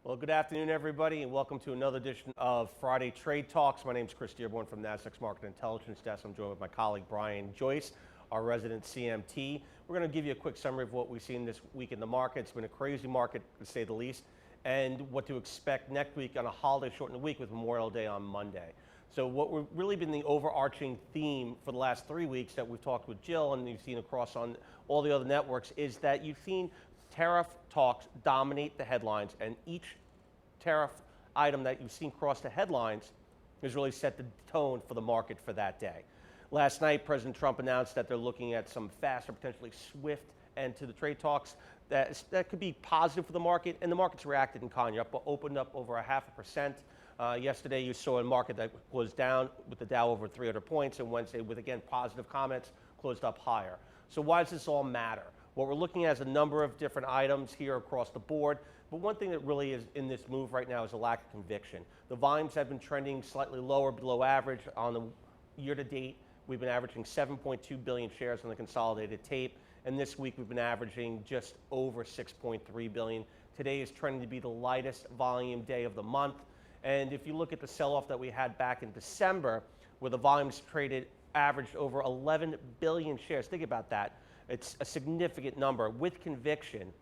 Well, good afternoon, everybody, and welcome to another edition of Friday Trade Talks. My name is Chris Dearborn from Nasdaq's Market Intelligence Desk. I'm joined with my colleague Brian Joyce, our resident CMT. We're going to give you a quick summary of what we've seen this week in the market. It's been a crazy market, to say the least, and what to expect next week on a holiday shortened week with Memorial Day on Monday. So what we've really been the overarching theme for the last 3 weeks that we've talked with Jill and you've seen across on all the other networks is that you've seen tariff talks dominate the headlines, and each tariff item that you've seen cross the headlines has really set the tone for the market for that day. Last night, President Trump announced that they're looking at some fast or potentially swift end to the trade talks that could be positive for the market, and the market's reacted in kind. Opened up over 0.5%. Yesterday, you saw a market that was down with the Dow over 300 points, and Wednesday, with again positive comments, closed up higher. So why does this all matter? What we're looking at is a number of different items here across the board, but one thing that really is in this move right now is a lack of conviction. The volumes have been trending slightly lower, below average. On the year to date, we've been averaging 7.2 billion shares on the consolidated tape, and this week we've been averaging just over 6.3 billion. Today is trending to be the lightest volume day of the month, and if you look at the sell-off that we had back in December, where the volumes traded averaged over 11 billion shares, think about that. It's a significant number. With conviction,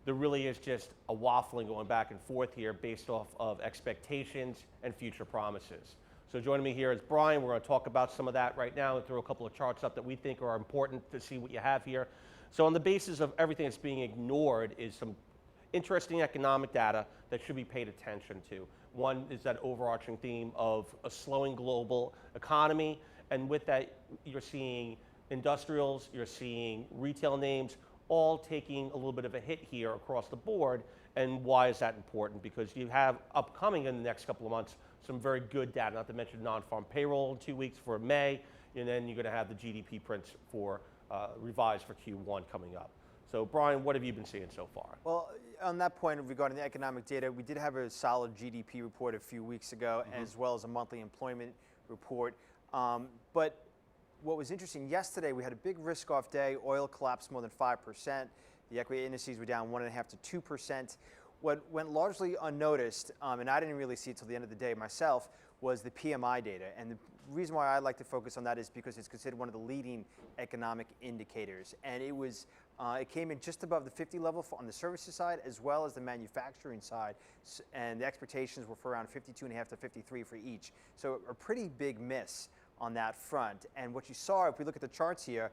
there really is just a waffling going back and forth here based off of expectations and future promises. So joining me here is Brian. We're going to talk about some of that right now and throw a couple of charts up that we think are important to see what you have here. So on the basis of everything that's being ignored is some interesting economic data that should be paid attention to. One is that overarching theme of a slowing global economy, and with that you're seeing industrials, you're seeing retail names, all taking a little bit of a hit here across the board. And why is that important? Because you have upcoming in the next couple of months some very good data, not to mention non-farm payroll in 2 weeks for May, and then you're going to have the GDP prints for revised for Q1 coming up. So Brian, what have you been seeing so far? Well, on that point regarding the economic data, we did have a solid GDP report a few weeks ago, as well as a monthly employment report. But what was interesting, yesterday we had a big risk-off day. Oil collapsed more than 5%. The equity indices were down 1.5% to 2%. What went largely unnoticed, and I didn't really see it till the end of the day myself, was the PMI data. And the reason why I like to focus on that is because it's considered one of the leading economic indicators. And it came in just above the 50 level on the services side as well as the manufacturing side. And the expectations were for around 52.5 to 53 for each. So a pretty big miss on that front. And what you saw, if we look at the charts here,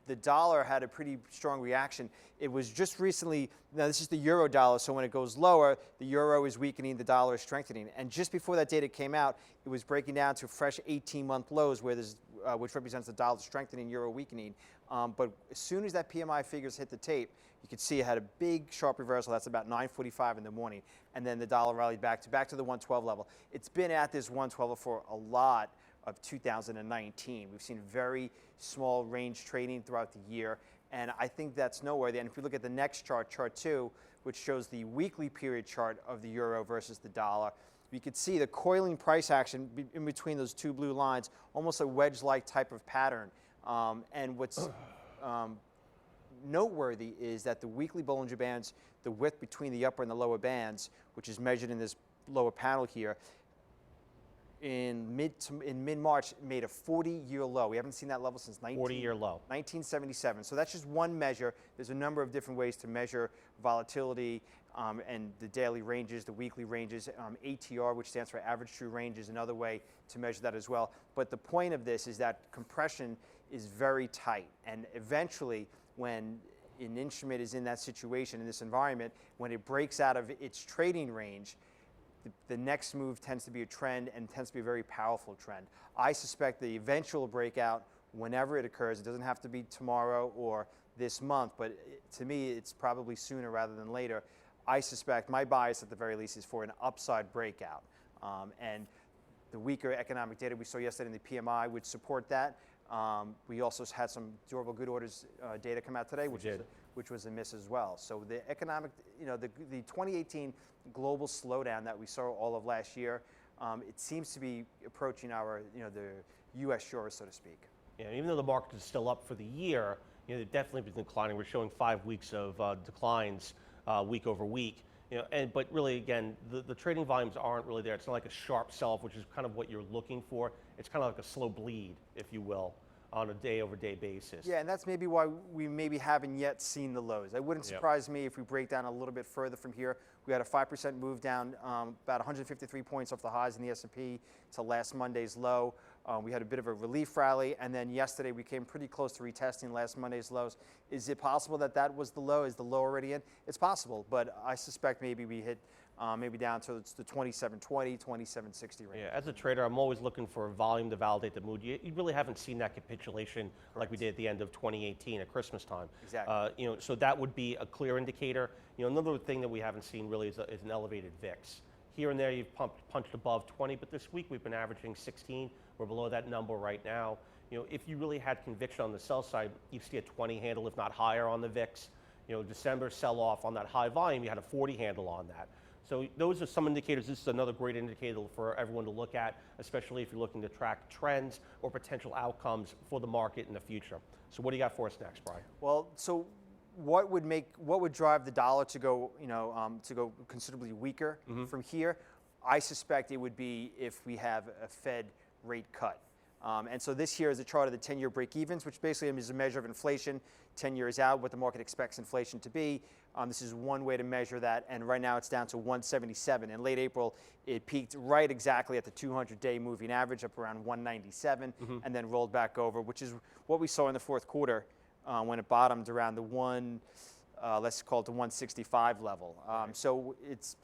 the dollar had a pretty strong reaction. It was just recently, now this is the euro dollar, so when it goes lower, the euro is weakening, the dollar is strengthening. And just before that data came out, it was breaking down to fresh 18-month lows, where there's, which represents the dollar strengthening, euro weakening. But as soon as that PMI figures hit the tape, you could see it had a big sharp reversal. That's about 9:45 in the morning. And then the dollar rallied back to the 112 level. It's been at this 112 for a lot of 2019. We've seen very small range trading throughout the year, and I think that's noteworthy. And if we look at the next chart, chart 2, which shows the weekly period chart of the euro versus the dollar, we could see the coiling price action in between those two blue lines, almost a wedge-like type of pattern. And what's noteworthy is that the weekly Bollinger Bands, the width between the upper and the lower bands, which is measured in this lower panel here, in mid-March made a 40-year low. We haven't seen that level since 40-year low. 1977. So that's just one measure. There's a number of different ways to measure volatility and the daily ranges, the weekly ranges. ATR, which stands for average true range, is another way to measure that as well. But the point of this is that compression is very tight. And eventually, when an instrument is in that situation, in this environment, when it breaks out of its trading range, the next move tends to be a trend and tends to be a very powerful trend. I suspect the eventual breakout, whenever it occurs, it doesn't have to be tomorrow or this month, but to me, it's probably sooner rather than later. I suspect, my bias at the very least, is for an upside breakout. And the weaker economic data we saw yesterday in the PMI would support that. We also had some durable good orders data come out today, which was a miss as well. So the economic, the 2018 global slowdown that we saw all of last year, it seems to be approaching our, the U.S. shores, so to speak. Yeah, even though the market is still up for the year, they've definitely been declining. We're showing 5 weeks of declines week over week. But really, again, the trading volumes aren't really there. It's not like a sharp sell-off, which is kind of what you're looking for. It's kind of like a slow bleed, if you will, on a day-over-day basis. Yeah, and that's maybe why we maybe haven't yet seen the lows. It wouldn't surprise me if we break down a little bit further from here. We had a 5% move down, about 153 points off the highs in the S&P to last Monday's low. We had a bit of a relief rally, and then yesterday we came pretty close to retesting last Monday's lows. Is it possible that that was the low? Is the low already in? It's possible, but I suspect maybe we hit maybe down to the 2720, 2760 range. Yeah, as a trader, I'm always looking for volume to validate the mood. You really haven't seen that capitulation like we did at the end of 2018 at Christmas time. Exactly. So that would be a clear indicator. Another thing that we haven't seen really is an elevated VIX. Here and there, you've punched above 20, but this week we've been averaging 16. We're below that number right now. If you really had conviction on the sell side, you'd see a 20 handle, if not higher, on the VIX. December sell-off on that high volume, you had a 40 handle on that. So those are some indicators. This is another great indicator for everyone to look at, especially if you're looking to track trends or potential outcomes for the market in the future. So what do you got for us next, Brian? Well, so what would drive the dollar to go, to go considerably weaker from here? I suspect it would be if we have a Fed rate cut. And so this here is a chart of the 10-year break-evens, which basically is a measure of inflation 10 years out, what the market expects inflation to be. This is one way to measure that, and right now it's down to 177. In late April, it peaked right exactly at the 200-day moving average, up around 197, and then rolled back over, which is what we saw in the fourth quarter when it bottomed around the let's call it the 165 level. So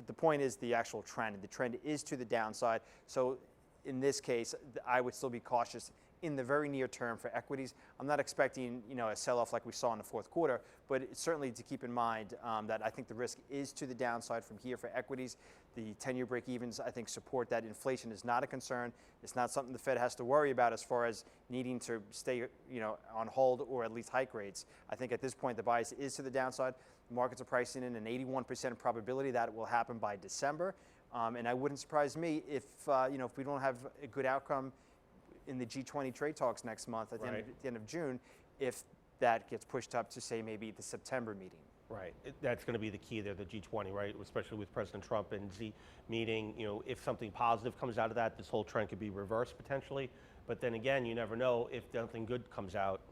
the point is the actual trend. The trend is to the downside. So in this case, I would still be cautious in the very near term for equities. I'm not expecting a sell-off like we saw in the fourth quarter, but it's certainly to keep in mind that I think the risk is to the downside from here for equities. The 10-year break-evens, I think, support that inflation is not a concern. It's not something the Fed has to worry about as far as needing to stay on hold or at least hike rates. I think at this point the bias is to the downside. The markets are pricing in an 81% probability that it will happen by December. And it wouldn't surprise me if if we don't have a good outcome in the G20 trade talks next month at the end of June, if that gets pushed up to, say, maybe the September meeting. Right. That's going to be the key there, the G20, right? Especially with President Trump and Xi meeting. If something positive comes out of that, this whole trend could be reversed potentially. But then again, you never know. If something good comes out,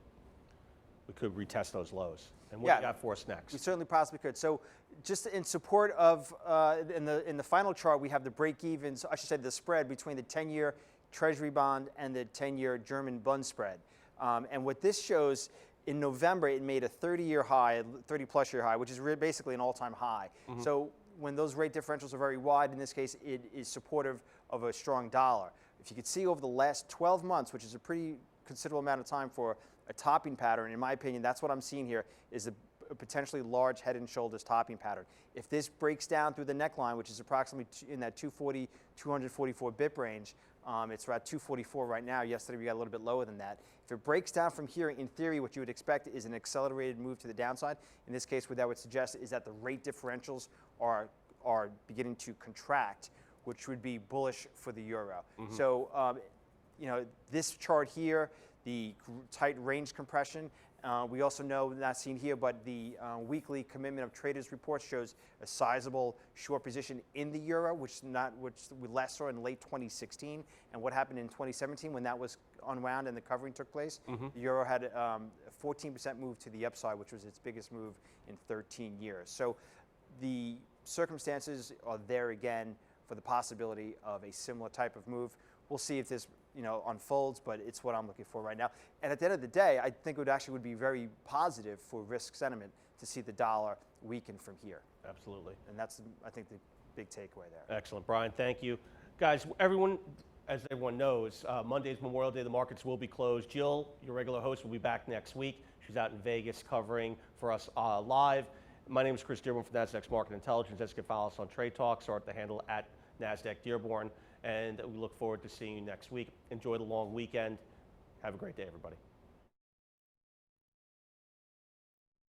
we could retest those lows. And what do you got for us next? We certainly possibly could. So just in support of, in the final chart, we have the break-evens, I should say the spread between the 10-year Treasury bond and the 10-year German Bund spread. And what this shows, in November, it made a 30-year high, 30-plus year high, which is basically an all-time high. So when those rate differentials are very wide, in this case, it is supportive of a strong dollar. If you could see over the last 12 months, which is a pretty considerable amount of time for a topping pattern, in my opinion, that's what I'm seeing here, is a potentially large head and shoulders topping pattern. If this breaks down through the neckline, which is approximately in that 240, 244 bip range, it's about 244 right now. Yesterday we got a little bit lower than that. If it breaks down from here, in theory, what you would expect is an accelerated move to the downside. In this case, what that would suggest is that the rate differentials are beginning to contract, which would be bullish for the euro. So, this chart here, the tight range compression. We also know, not seen here, but the weekly commitment of traders report shows a sizable short position in the euro, which we last saw in late 2016. And what happened in 2017 when that was unwound and the covering took place? The euro had a 14% move to the upside, which was its biggest move in 13 years. So the circumstances are there again for the possibility of a similar type of move. We'll see if this unfolds, but it's what I'm looking for right now. And at the end of the day, I think it would be very positive for risk sentiment to see the dollar weaken from here. Absolutely. And that's, I think, the big takeaway there. Excellent, Brian. Thank you. Guys, as everyone knows, Monday's Memorial Day. The markets will be closed. Jill, your regular host, will be back next week. She's out in Vegas covering for us live. My name is Chris Dearborn from Nasdaq's Market Intelligence. As you can follow us on Trade Talks or at the handle at Nasdaq Dearborn. And we look forward to seeing you next week. Enjoy the long weekend. Have a great day, everybody.